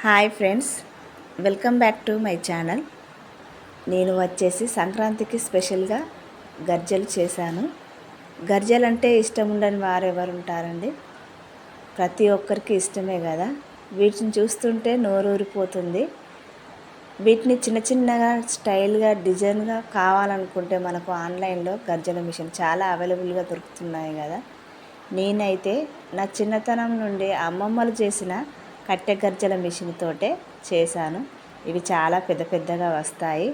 Hi friends, welcome back to my channel. నేను వచ్చేసి సంక్రాంతికి స్పెషల్గా గర్జలు చేశాను. గర్జలు అంటే ఇష్టం ఉండని వారు ఎవరు ఉంటారండి? ప్రతి ఒక్కరికి ఇష్టమే కదా. వీటిని చూస్తుంటే నోరూరిపోతుంది. వీటిని చిన్న చిన్నగా స్టైల్గా డిజైన్గా కావాలనుకుంటే మనకు ఆన్లైన్లో గర్జల మిషన్ చాలా అవైలబుల్గా దొరుకుతున్నాయి కదా. నేనైతే నా చిన్నతనం నుండి అమ్మమ్మలు చేసిన కట్టె గర్జల మిషన్ తోటే చేశాను. ఇవి చాలా పెద్ద పెద్దగా వస్తాయి.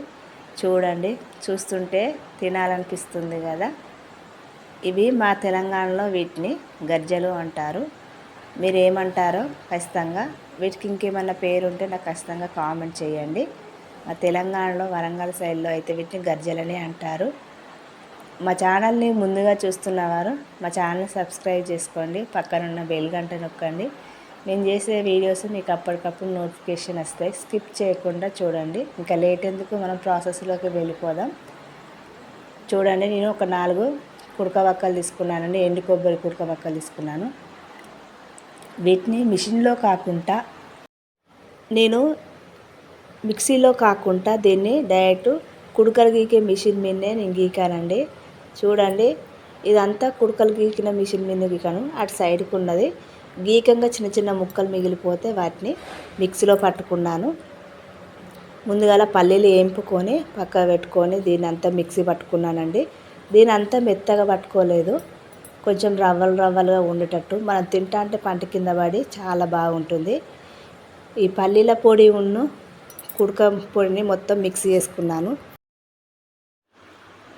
చూడండి, చూస్తుంటే తినాలనిపిస్తుంది కదా. ఇవి మా తెలంగాణలో వీటిని గర్జలు అంటారు. మీరేమంటారో ఖచ్చితంగా, వీటికి ఇంకేమన్నా పేరు ఉంటే నాకు ఖచ్చితంగా కామెంట్ చేయండి. మా తెలంగాణలో వరంగల్ సైడ్లో అయితే వీటిని గర్జలనే అంటారు. మా ఛానల్ని ముందుగా చూస్తున్నవారు మా ఛానల్ని సబ్స్క్రైబ్ చేసుకోండి, పక్కనున్న బెల్ గంట నొక్కండి. నేను చేసే వీడియోస్ మీకు అప్పటికప్పుడు నోటిఫికేషన్ వస్తాయి. స్కిప్ చేయకుండా చూడండి. ఇంకా లేట్ ఎందుకు, మనం ప్రాసెస్లోకి వెళ్ళిపోదాం. చూడండి, నేను ఒక 4 కుడకవక్కలు తీసుకున్నానండి. ఎండు కొబ్బరి కుడకవక్కలు తీసుకున్నాను. వీటిని మిషన్లో కాకుండా, నేను మిక్సీలో కాకుండా దీన్ని డైరెక్ట్ కుడకలు గీకే మిషన్ మీదనే నేను గీకానండి. చూడండి, ఇదంతా కుడకలు గీకిన మిషన్ మీద గీకాను. అటు సైడ్కి ఉన్నది గీకంగా చిన్న చిన్న ముక్కలు మిగిలిపోతే వాటిని మిక్సీలో పట్టుకున్నాను. ముందుగా పల్లీలు వేంపుకొని పక్క పెట్టుకొని దీని అంతా మిక్సీ పట్టుకున్నానండి. దీని అంతా మెత్తగా పట్టుకోలేదు, కొంచెం రవ్వలు రవ్వలుగా ఉండేటట్టు. మనం తింటా అంటే పంట కింద పడి చాలా బాగుంటుంది. ఈ పల్లీల పొడి ఉన్ను కుడక పొడిని మొత్తం మిక్సీ చేసుకున్నాను.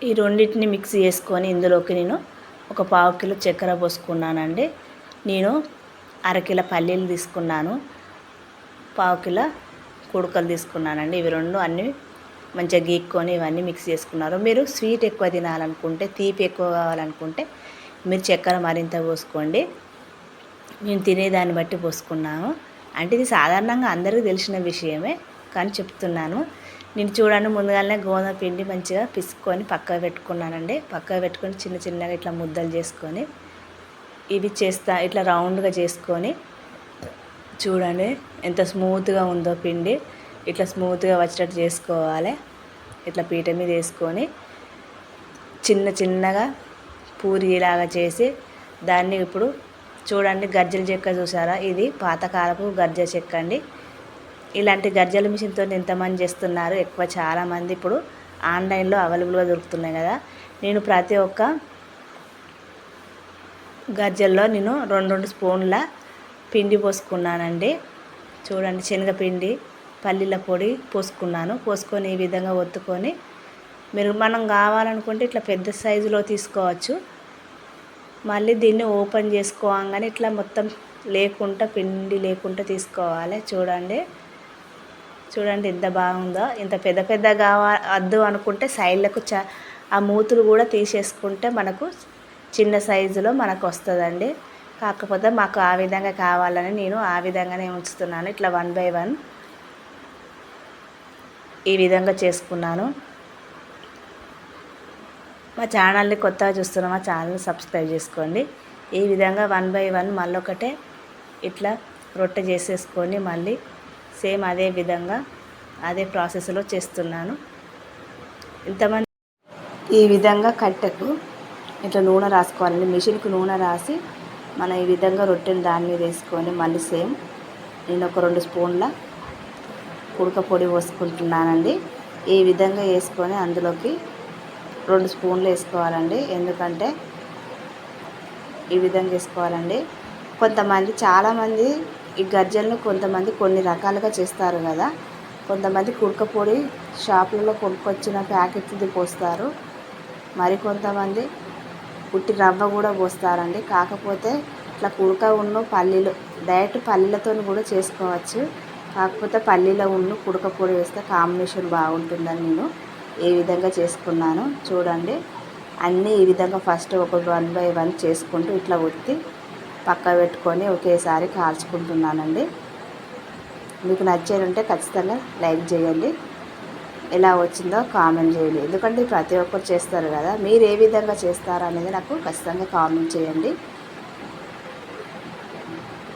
ఈ రెండింటిని మిక్సీ చేసుకొని ఇందులోకి నేను ఒక 1/2 కిలో చక్కెర పోసుకున్నానండి. నేను 1/2 కిలో పల్లీలు తీసుకున్నాను, 1/2 కిలో కుడకలు తీసుకున్నానండి. ఇవి రెండు అన్నీ మంచిగా గీక్కొని ఇవన్నీ మిక్స్ చేసుకున్నారు. మీరు స్వీట్ ఎక్కువ తినాలనుకుంటే, తీపి ఎక్కువ కావాలనుకుంటే మీరు చక్కెర మరింత పోసుకోండి. మేము తినేదాన్ని బట్టి పోసుకున్నాము. అంటే ఇది సాధారణంగా అందరికీ తెలిసిన విషయమే, కానీ చెప్తున్నాను. నేను చూడండి, ముందుగానే గోధుమ పిండి మంచిగా పిసుకొని పక్కకు పెట్టుకున్నానండి. పక్కకు పెట్టుకొని చిన్న చిన్నగా ఇట్లా ముద్దలు చేసుకొని ఇవి ఇట్లా రౌండ్గా చేసుకొని, చూడండి ఎంత స్మూత్గా ఉందో పిండి. ఇట్లా స్మూత్గా వచ్చేటట్టు చేసుకోవాలి. ఇట్లా పీట మీద వేసుకొని చిన్న చిన్నగా పూరీలాగా చేసి దాన్ని ఇప్పుడు చూడండి, గర్జల చెక్క చూసారా? ఇది పాతకాలపు గర్జల చెక్క అండి. ఇలాంటి గర్జల మిషన్తో ఎంతమంది చేస్తున్నారు? ఎక్కువ చాలామంది ఇప్పుడు ఆన్లైన్లో అవైలబుల్గా దొరుకుతున్నాయి కదా. నేను ప్రతి ఒక్క గర్జల్లో నేను 2 స్పూన్ల పిండి పోసుకున్నానండి. చూడండి, శనగపిండి, పల్లీల పొడి పోసుకున్నాను. పోసుకొని ఈ విధంగా ఒత్తుకొని, మనం కావాలనుకుంటే ఇట్లా పెద్ద సైజులో తీసుకోవచ్చు. మళ్ళీ దీన్ని ఓపెన్ చేసుకోగానే ఇట్లా మొత్తం లేకుండా, పిండి లేకుండా తీసుకోవాలి. చూడండి ఎంత బాగుందో. ఇంత పెద్ద పెద్ద వద్దు అనుకుంటే సైడ్లకు ఆ మూతులు కూడా తీసేసుకుంటే మనకు చిన్న సైజులో మనకు వస్తుందండి. కాకపోతే మాకు ఆ విధంగా కావాలని నేను ఆ విధంగానే ఉంచుతున్నాను. ఇట్లా 1 బై 1 ఈ విధంగా చేసుకున్నాను. మా ఛానల్ని కొత్తగా చూస్తున్న మా ఛానల్ని సబ్స్క్రైబ్ చేసుకోండి. ఈ విధంగా 1 బై 1 మళ్ళొకటే ఇట్లా రొట్టె చేసేసుకొని మళ్ళీ సేమ్ అదే విధంగా అదే ప్రాసెస్లో చేస్తున్నాను. ఇంతమంది ఈ విధంగా కట్టెకు ఇట్లా నూనె రాసుకోవాలండి. మిషన్కి నూనె రాసి మనం ఈ విధంగా రొట్టెని దాని మీద వేసుకొని మళ్ళీ సేమ్ నేను ఒక 2 స్పూన్ల కుడక పొడి పోసుకుంటున్నానండి. ఈ విధంగా వేసుకొని అందులోకి 2 స్పూన్లు వేసుకోవాలండి. ఎందుకంటే ఈ విధంగా వేసుకోవాలండి. చాలామంది ఈ గర్జలను కొంతమంది కొన్ని రకాలుగా చేస్తారు కదా. కొంతమంది కుడక పొడి షాపులలో కొనుక్కొచ్చిన ప్యాకెట్ది పోస్తారు. మరికొంతమంది పుట్టి రవ్వ కూడా పోస్తారండి. కాకపోతే ఇట్లా కుడక పల్లీలు డైరెక్ట్ పల్లీలతో కూడా చేసుకోవచ్చు. కాకపోతే పల్లీల కుడక పొడి వేస్తే కాంబినేషన్ బాగుంటుందని నేను ఈ విధంగా చేసుకున్నాను. చూడండి, అన్నీ ఈ విధంగా ఫస్ట్ ఒక 1 బై 1 చేసుకుంటూ ఇట్లా ఒత్తి పక్క పెట్టుకొని ఒకేసారి కాల్చుకుంటున్నానండి. మీకు నచ్చేది ఉంటే ఖచ్చితంగా లైక్ చేయండి. ఎలా వచ్చిందో కామెంట్ చేయండి. ఎందుకంటే ప్రతి ఒక్కరు చేస్తారు కదా. మీరు ఏ విధంగా చేస్తారో అనేది నాకు ఖచ్చితంగా కామెంట్ చేయండి.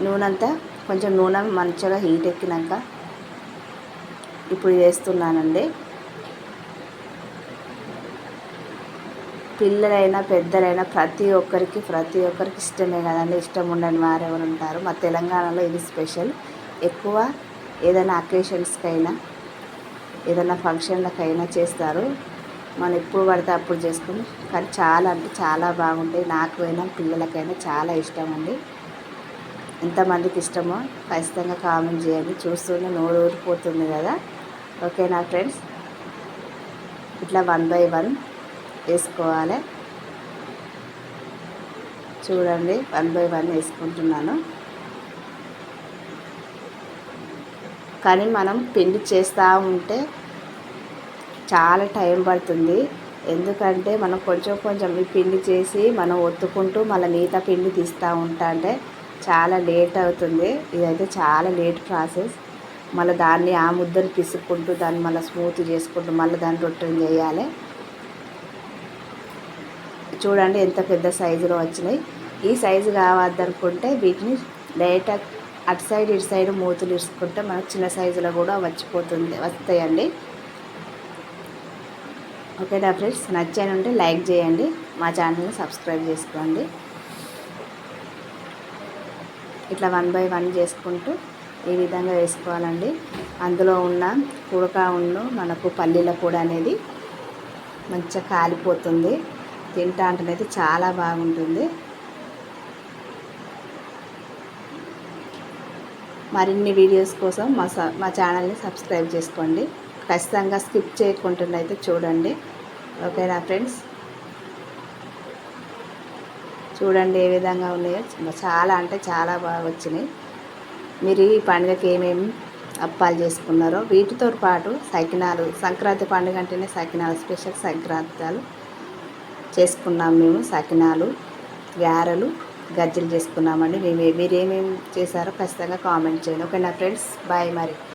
నూనె అంతా కొంచెం నూనె మంచిగా హీట్ ఎక్కినాక ఇప్పుడు చేస్తున్నానండి. పిల్లలైనా పెద్దలైనా ప్రతి ఒక్కరికి ఇష్టమే కదండి. ఇష్టం ఉండని వారు ఎవరు ఉంటారు? మా తెలంగాణలో ఇది స్పెషల్. ఎక్కువ ఏదైనా అకేషన్స్కైనా ఏదైనా ఫంక్షన్లకైనా చేస్తారు. మనం ఎప్పుడు పడితే అప్పుడు చేసుకుని, కానీ చాలా అంటే చాలా బాగుంటాయి. నాకైనా పిల్లలకైనా చాలా ఇష్టం అండి. ఎంతమందికి ఇష్టమో ఖచ్చితంగా కామెంట్ చేయండి. చూస్తూనే నోరు ఊరిపోతుంది కదా. ఓకేనా ఫ్రెండ్స్, ఇట్లా 1 బై 1 వేసుకోవాలి. చూడండి 1 బై 1 వేసుకుంటున్నాను. కానీ మనం పిండి చేస్తూ ఉంటే చాలా టైం పడుతుంది. ఎందుకంటే మనం కొంచెం ఈ పిండి చేసి మనం ఒత్తుకుంటూ మళ్ళీ మిగతా పిండి తీస్తూ ఉంటా అంటే చాలా లేట్ అవుతుంది. ఇదైతే చాలా లేట్ ప్రాసెస్. మళ్ళీ దాన్ని ఆ ముద్దను పిసుక్కుంటూ దాన్ని మళ్ళీ స్మూత్ చేసుకుంటూ మళ్ళీ దాన్ని రొట్టెలు చేయాలి. చూడండి ఎంత పెద్ద సైజులో వచ్చినాయి. ఈ సైజు కావద్దనుకుంటే వీటిని డైరెక్ట్గా అటు సైడ్ ఇటు సైడ్ మూతులు ఇసుకుంటే మనకు చిన్న సైజులో కూడా వస్తాయండి. ఓకేనా ఫ్రెండ్స్, నచ్చానంటే లైక్ చేయండి, మా ఛానల్ని సబ్స్క్రైబ్ చేసుకోండి. ఇట్లా 1 బై 1 చేసుకుంటూ ఈ విధంగా వేసుకోవాలండి. అందులో ఉన్న మనకు పల్లీల పొడి అనేది మంచిగా కాలిపోతుంది. తింటా అంటేనైతే చాలా బాగుంటుంది. మరిన్ని వీడియోస్ కోసం మా ఛానల్ని సబ్స్క్రైబ్ చేసుకోండి. ఖచ్చితంగా స్కిప్ చేయకుండా అయితే చూడండి. ఓకేనా ఫ్రెండ్స్, చూడండి ఏ విధంగా ఉన్నాయో. చాలా అంటే చాలా బాగా వచ్చినాయి. మీరు ఈ పండుగకి ఏమేమి అప్పాలు చేసుకున్నారో వీటితో పాటు సకినాలు, సంక్రాంతి పండుగ అంటేనే సకినాలు స్పెషల్. సంక్రాంతాలు చేసుకున్నాం మేము. సకినాలు, గారెలు, గజ్జలు చేసుకున్నామండి. మీరు ఏమేమి చేశారో ఖచ్చితంగా కామెంట్ చేయండి. ఓకేనా ఫ్రెండ్స్, బాయ్ మరి.